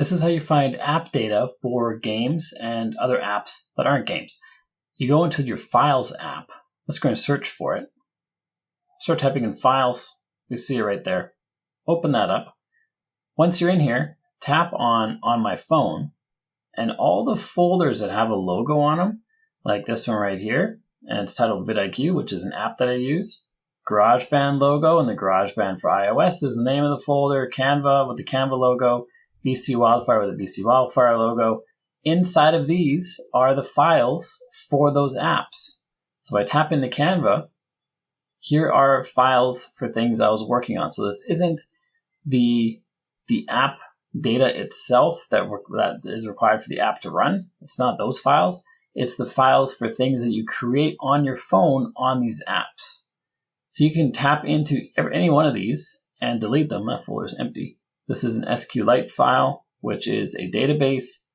This is how you find app data for games and other apps that aren't games. You go into your Files app. Let's go and search for it. Start typing in Files. You see it right there. Open that up. Once you're in here, tap on my phone, and all the folders that have a logo on them, like this one right here, and it's titled vidIQ, which is an app that I use. GarageBand logo, and the GarageBand for iOS is the name of the folder. Canva with the Canva logo. BC Wildfire with the BC Wildfire logo. Inside of these are the files for those apps. So if I tap into Canva, here are files for things I was working on. So this isn't the app data itself that is required for the app to run. It's not those files. It's the files for things that you create on your phone on these apps. So you can tap into any one of these and delete them. That folder is empty. This is an SQLite file, which is a database.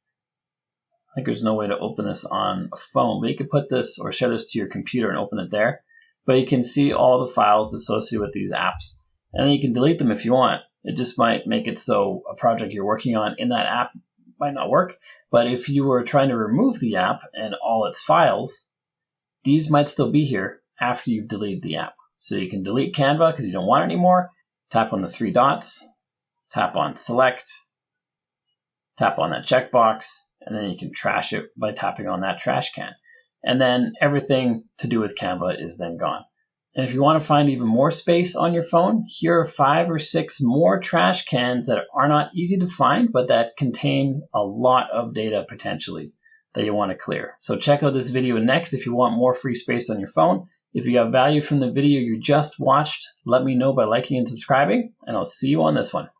I think there's no way to open this on a phone, but you can put this or share this to your computer and open it there. But you can see all the files associated with these apps. And then you can delete them if you want. It just might make it so a project you're working on in that app might not work. But if you were trying to remove the app and all its files, these might still be here after you've deleted the app. So you can delete Canva because you don't want it anymore. Tap on the three dots, tap on select, tap on that checkbox, and then you can trash it by tapping on that trash can. And then everything to do with Canva is then gone. And if you want to find even more space on your phone, here are 5 or 6 more trash cans that are not easy to find, but that contain a lot of data potentially that you want to clear. So check out this video next if you want more free space on your phone. If you got value from the video you just watched, let me know by liking and subscribing, and I'll see you on this one.